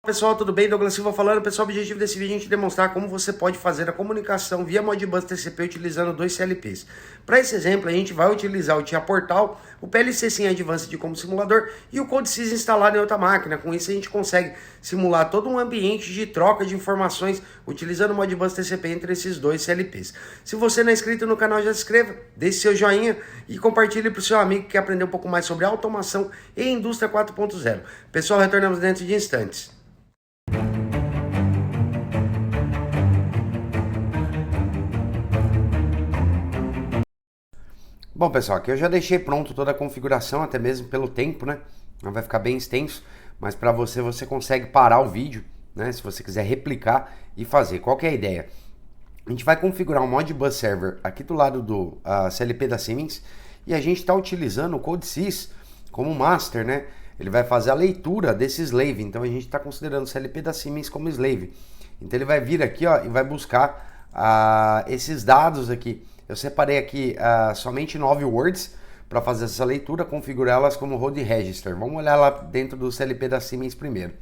Pessoal, tudo bem? Douglas Silva falando. Pessoal, o objetivo desse vídeo é a gente demonstrar como você pode fazer a comunicação via Modbus TCP utilizando dois CLPs. Para esse exemplo, a gente vai utilizar o TIA Portal, o PLC Sim Advanced como simulador e o CodeSys instalado em outra máquina. Com isso, a gente consegue simular todo um ambiente de troca de informações utilizando o Modbus TCP entre esses dois CLPs. Se você não é inscrito no canal, já se inscreva, deixe seu joinha e compartilhe para o seu amigo que quer aprender um pouco mais sobre automação e indústria 4.0. Pessoal, retornamos dentro de instantes. Bom, pessoal, aqui eu já deixei pronto toda a configuração, até mesmo pelo tempo, né? Não vai ficar bem extenso, mas para você consegue parar o vídeo, né? Se você quiser replicar e fazer. Qual que é a ideia? A gente vai configurar um Modbus Server aqui do lado do CLP da Siemens e a gente está utilizando o CodeSys como master, né? Ele vai fazer a leitura desse slave, então a gente está considerando o CLP da Siemens como slave. Então ele vai vir aqui, ó, e vai buscar esses dados aqui. Eu separei aqui somente 9 words para fazer essa leitura, configurá-las como Road Register. Vamos olhar lá dentro do CLP da Siemens primeiro.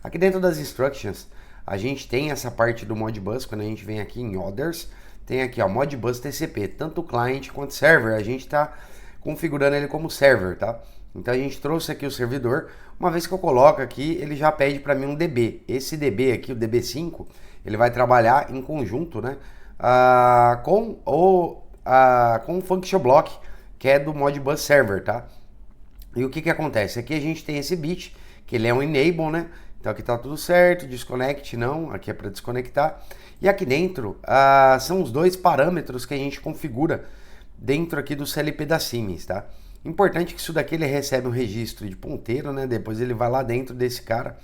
Aqui dentro das instructions, a gente tem essa parte do Modbus, quando a gente vem aqui em Others, tem aqui ó, Modbus TCP, tanto client quanto server, a gente está configurando ele como server, tá? Então a gente trouxe aqui o servidor, uma vez que eu coloco aqui, ele já pede para mim um DB. Esse DB aqui, o DB5, ele vai trabalhar em conjunto, né? Com o Function Block, que é do Modbus Server, tá? E o que acontece? Aqui a gente tem esse bit, que ele é um enable, né? Então aqui tá tudo certo, desconnect não, aqui é para desconectar. E aqui dentro são os dois parâmetros que a gente configura dentro aqui do CLP da Siemens, tá? Importante que isso daqui ele recebe um registro de ponteiro, né? Depois ele vai lá dentro desse cara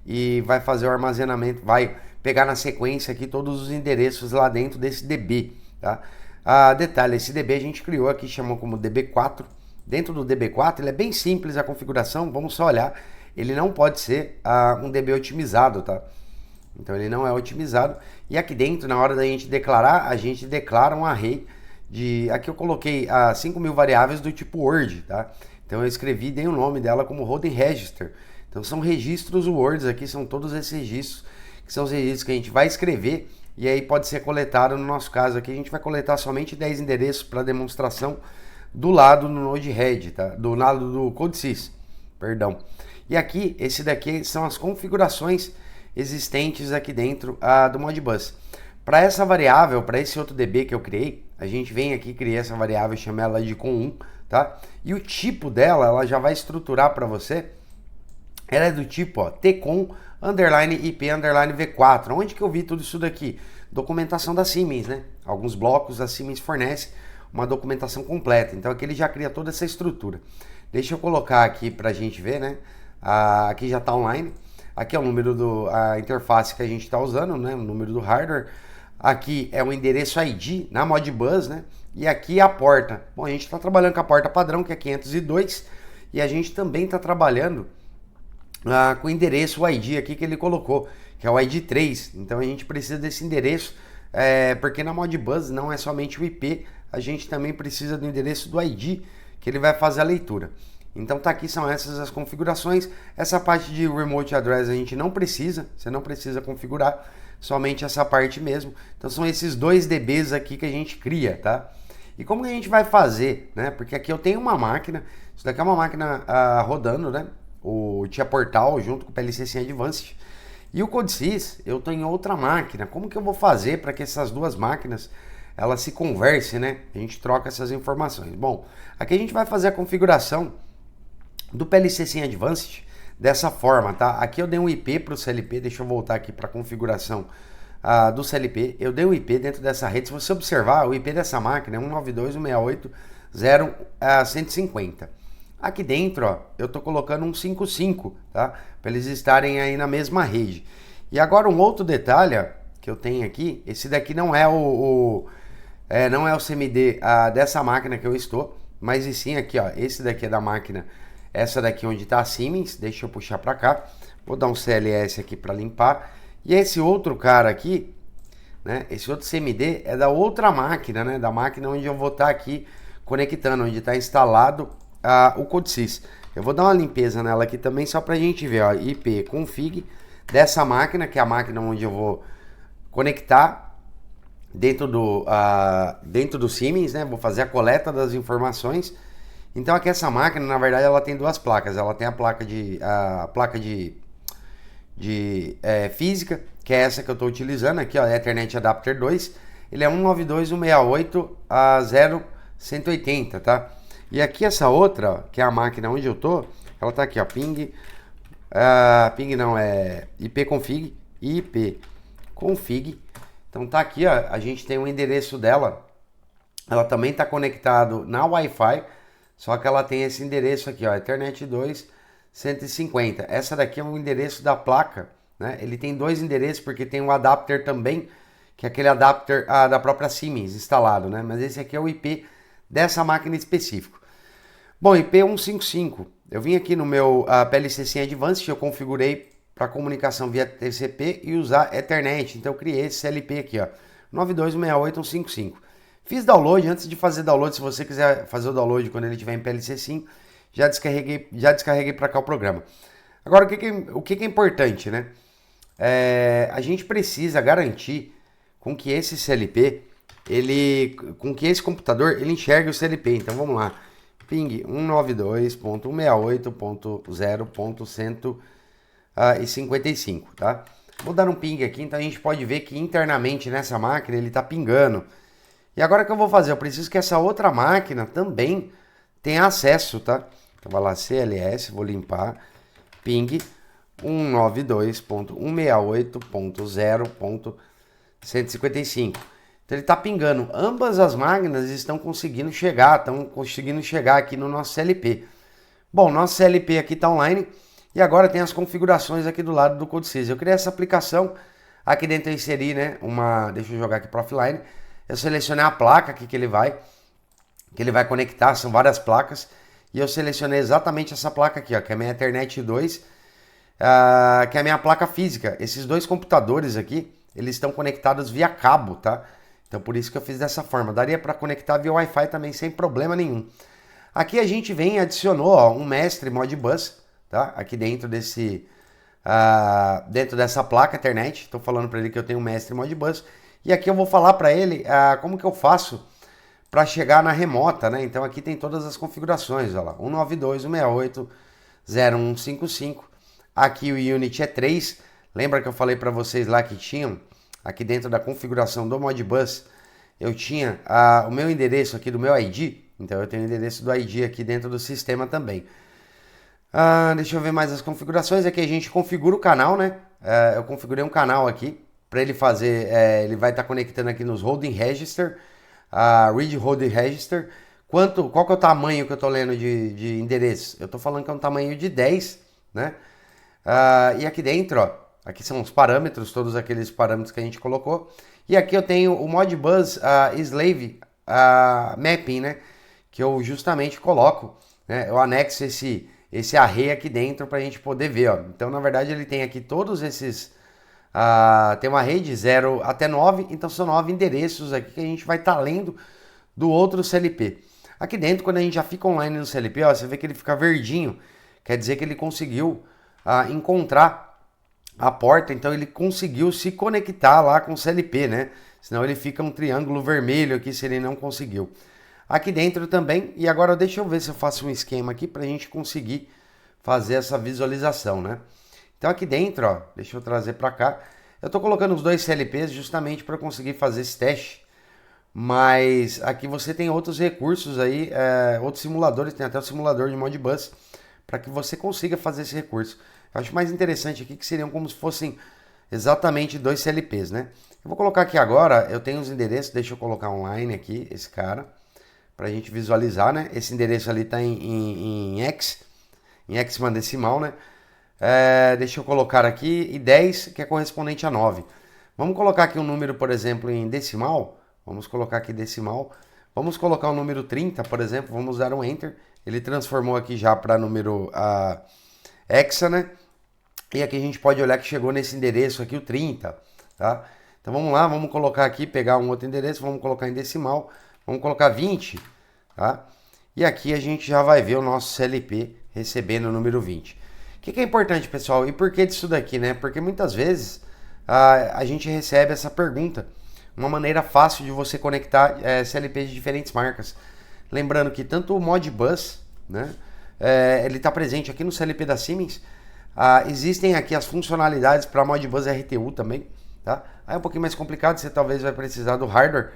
e vai fazer o armazenamento, vai pegar na sequência aqui todos os endereços lá dentro desse DB, tá? Detalhe, esse DB a gente criou aqui, chamou como DB4. Dentro do DB4 ele é bem simples a configuração, vamos só olhar, ele não pode ser um DB otimizado, tá? Então ele não é otimizado. E aqui dentro, na hora da gente declarar, a gente declara um array de... Aqui eu coloquei 5.000 variáveis do tipo Word, tá? Então eu escrevi e dei o nome dela como Road Register. Então são registros words aqui, são todos esses registros, que são os registros que a gente vai escrever e aí pode ser coletado. No nosso caso aqui a gente vai coletar somente 10 endereços para demonstração do lado do Node-RED, tá? Do lado do CodeSys, perdão. E aqui, esse daqui são as configurações existentes aqui dentro do Modbus. Para essa variável, para esse outro DB que eu criei, a gente vem aqui, criei essa variável, chama ela de com1, tá? E o tipo dela, ela já vai estruturar para você. Ela é do tipo, ó, tcon underline IP underline v4. Onde que eu vi tudo isso daqui? Documentação da Siemens, né? Alguns blocos da Siemens fornece uma documentação completa. Então aqui ele já cria toda essa estrutura. Deixa eu colocar aqui para a gente ver, né? Aqui já está online. Aqui é o número da interface que a gente está usando, né? O número do hardware. Aqui é o endereço ID na Modbus, né? E aqui a porta. Bom, a gente está trabalhando com a porta padrão, que é 502. E a gente também está trabalhando com o endereço, o ID aqui que ele colocou, que é o ID 3. Então a gente precisa desse endereço, porque na Modbus não é somente o IP, a gente também precisa do endereço do ID, que ele vai fazer a leitura. Então tá aqui, são essas as configurações. Essa parte de Remote Address a gente não precisa, você não precisa configurar, somente essa parte mesmo. Então são esses dois DBs aqui que a gente cria, tá? E como que a gente vai fazer, né? Porque aqui eu tenho uma máquina, isso daqui é uma máquina rodando, né? O TIA Portal junto com o PLC Sim Advanced. E o CodeSys, eu estou em outra máquina. Como que eu vou fazer para que essas duas máquinas elas se conversem, né? A gente troca essas informações. Bom, aqui a gente vai fazer a configuração do PLC Sim Advanced dessa forma, tá? Aqui eu dei um IP para o CLP, deixa eu voltar aqui para a configuração do CLP. Eu dei um IP dentro dessa rede. Se você observar, o IP dessa máquina é 192.168.0.150. Aqui dentro, ó, eu tô colocando um 55, tá? Para eles estarem aí na mesma rede. E agora um outro detalhe que eu tenho aqui, esse daqui não é não é o CMD dessa máquina que eu estou, mas e sim aqui, ó, esse daqui é da máquina, essa daqui onde está a Siemens, deixa eu puxar para cá, vou dar um CLS aqui para limpar. E esse outro cara aqui, né, esse outro CMD é da outra máquina, né, da máquina onde eu vou estar aqui conectando, onde está instalado o CodeSys. Eu vou dar uma limpeza nela aqui também, só para a gente ver, ó, IP config dessa máquina, que é a máquina onde eu vou conectar dentro do Siemens, né? Vou fazer a coleta das informações. Então aqui essa máquina, na verdade, ela tem duas placas. Ela tem a placa de física, que é essa que eu estou utilizando aqui, ó, Ethernet Adapter 2. Ele é 192.168.0.180, tá? E aqui essa outra, ó, que é a máquina onde eu tô, ela tá aqui, ó, ping não, é ipconfig, então tá aqui, ó, a gente tem o endereço dela, ela também tá conectado na Wi-Fi, só que ela tem esse endereço aqui, ó, Ethernet 2 150. Essa daqui é o endereço da placa, né? Ele tem dois endereços porque tem um adapter também, que é aquele adapter da própria Siemens instalado, né? Mas esse aqui é o IP dessa máquina específico. Bom, IP 155. Eu vim aqui no meu PLC Sim Advanced, eu configurei para comunicação via TCP e usar Ethernet. Então eu criei esse CLP aqui, ó, 92.168.155. Fiz download. Antes de fazer download, se você quiser fazer o download quando ele estiver em PLC Sim, já descarreguei para cá o programa. Agora, o que é importante, né? A gente precisa garantir com que esse CLP, com que esse computador, ele enxergue o CLP. Então, vamos lá. Ping 192.168.0.155, tá? Vou dar um ping aqui, então a gente pode ver que internamente nessa máquina ele está pingando. E agora o que eu vou fazer? Eu preciso que essa outra máquina também tenha acesso, tá? Então vai lá, CLS, vou limpar, ping 192.168.0.155. Então ele está pingando. Ambas as máquinas estão conseguindo chegar aqui no nosso CLP. Bom, nosso CLP aqui está online e agora tem as configurações aqui do lado do CodeSys. Eu criei essa aplicação, aqui dentro eu inseri, né, deixa eu jogar aqui para offline. Eu selecionei a placa aqui que ele vai conectar, são várias placas. E eu selecionei exatamente essa placa aqui, ó, que é a minha Ethernet 2, que é a minha placa física. Esses dois computadores aqui, eles estão conectados via cabo, tá? Então por isso que eu fiz dessa forma. Daria para conectar via Wi-Fi também sem problema nenhum. Aqui a gente vem e adicionou, ó, um mestre Modbus, tá? Aqui dentro dentro dessa placa Ethernet. Estou falando para ele que eu tenho um mestre Modbus. E aqui eu vou falar para ele como que eu faço para chegar na remota, né? Então aqui tem todas as configurações, olha lá, 192.168.0.155. Aqui o Unity é 3. Lembra que eu falei para vocês lá que tinham aqui dentro da configuração do Modbus, eu tinha o meu endereço aqui do meu ID. Então eu tenho o endereço do ID aqui dentro do sistema também. Deixa eu ver mais as configurações. Aqui a gente configura o canal, né? Eu configurei um canal aqui para ele fazer. Ele vai estar conectando aqui nos Holding Register, Read Holding Register. Qual que é o tamanho que eu estou lendo de endereço? Eu estou falando que é um tamanho de 10, né? E aqui dentro, ó, aqui são os parâmetros, todos aqueles parâmetros que a gente colocou. E aqui eu tenho o Modbus Slave Mapping, né? Que eu justamente coloco, né? Eu anexo esse array aqui dentro para a gente poder ver, ó. Então, na verdade, ele tem aqui todos esses... tem uma array de 0 até 9, então são 9 endereços aqui que a gente vai estar lendo do outro CLP. Aqui dentro, quando a gente já fica online no CLP, ó, você vê que ele fica verdinho, quer dizer que ele conseguiu encontrar a porta, então ele conseguiu se conectar lá com o CLP, né? Senão ele fica um triângulo vermelho aqui se ele não conseguiu. Aqui dentro também, e agora deixa eu ver se eu faço um esquema aqui para a gente conseguir fazer essa visualização, né? Então aqui dentro, ó, deixa eu trazer para cá, eu estou colocando os dois CLPs justamente para conseguir fazer esse teste, mas aqui você tem outros recursos aí, outros simuladores, tem até o simulador de Modbus, para que você consiga fazer esse recurso. Eu acho mais interessante aqui que seriam como se fossem exatamente dois CLPs, né? Eu vou colocar aqui agora, eu tenho os endereços, deixa eu colocar online aqui, esse cara, para a gente visualizar, né? Esse endereço ali está em hexadecimal, né? Deixa eu colocar aqui, e 10, que é correspondente a 9. Vamos colocar aqui um número, por exemplo, em decimal. Vamos colocar aqui decimal. Vamos colocar o número 30, por exemplo. Vamos dar um Enter. Ele transformou aqui já para número hexa, né? E aqui a gente pode olhar que chegou nesse endereço aqui, o 30, tá? Então vamos lá, vamos colocar aqui, pegar um outro endereço, vamos colocar em decimal. Vamos colocar 20, tá? E aqui a gente já vai ver o nosso CLP recebendo o número 20. que é importante, pessoal? E por que disso daqui, né? Porque muitas vezes a gente recebe essa pergunta. Uma maneira fácil de você conectar CLPs de diferentes marcas. Lembrando que tanto o Modbus, né, ele está presente aqui no CLP da Siemens. Existem aqui as funcionalidades para Modbus RTU também. Tá? Aí é um pouquinho mais complicado, você talvez vai precisar do hardware.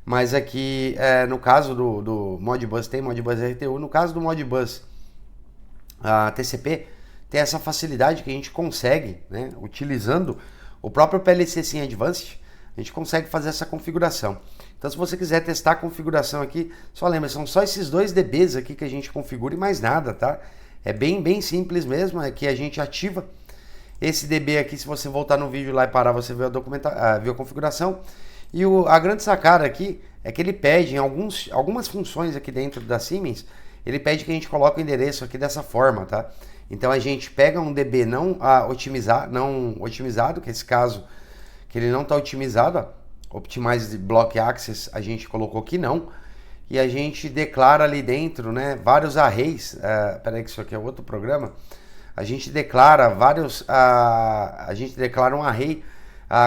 Mas aqui, no caso do Modbus, tem Modbus RTU. No caso do Modbus TCP, tem essa facilidade que a gente consegue, né, utilizando o próprio PLC Sim Advanced, a gente consegue fazer essa configuração. Então, se você quiser testar a configuração aqui, só lembra, são só esses 2 dBs aqui que a gente configura e mais nada, tá? É bem simples mesmo, é que a gente ativa esse dB aqui. Se você voltar no vídeo lá e parar, você vê a configuração. E a grande sacada aqui é que ele pede em algumas funções aqui dentro da Siemens, ele pede que a gente coloque o endereço aqui dessa forma, tá? Então a gente pega um dB não otimizado, que é esse caso que ele não está otimizado, Optimize Block Access, a gente colocou que não, e a gente declara ali dentro, né, vários arrays. Peraí que isso aqui é outro programa. A gente declara um array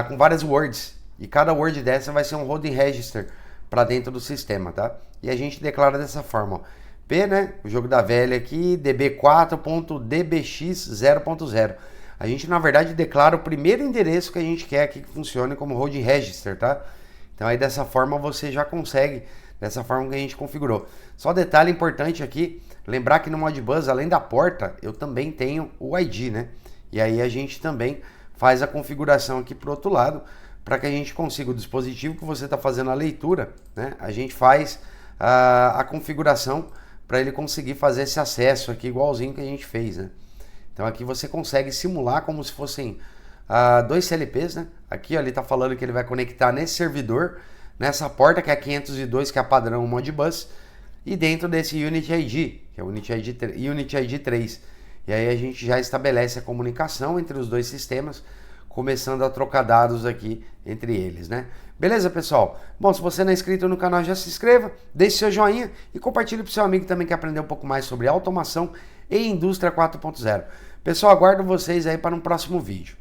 com várias words, e cada word dessa vai ser um holding register para dentro do sistema, tá? E a gente declara dessa forma, ó. P, né, o jogo da velha aqui, db4.dbx0.0. A gente, na verdade, declara o primeiro endereço que a gente quer aqui que funcione como holding register, tá? Então aí dessa forma você já consegue, dessa forma que a gente configurou. Só detalhe importante aqui, lembrar que no Modbus, além da porta, eu também tenho o ID, né? E aí a gente também faz a configuração aqui pro outro lado, para que a gente consiga o dispositivo que você está fazendo a leitura, né? A gente faz a configuração para ele conseguir fazer esse acesso aqui igualzinho que a gente fez, né? Então aqui você consegue simular como se fossem 2 CLPs, né? Aqui ó, ele está falando que ele vai conectar nesse servidor, nessa porta que é a 502, que é a padrão Modbus, e dentro desse Unit ID, que é o Unit ID 3. E aí a gente já estabelece a comunicação entre os 2 sistemas, começando a trocar dados aqui entre eles, né? Beleza, pessoal? Bom, se você não é inscrito no canal, já se inscreva, deixe seu joinha e compartilhe para o seu amigo também que quer aprender um pouco mais sobre automação e indústria 4.0. Pessoal, aguardo vocês aí para um próximo vídeo.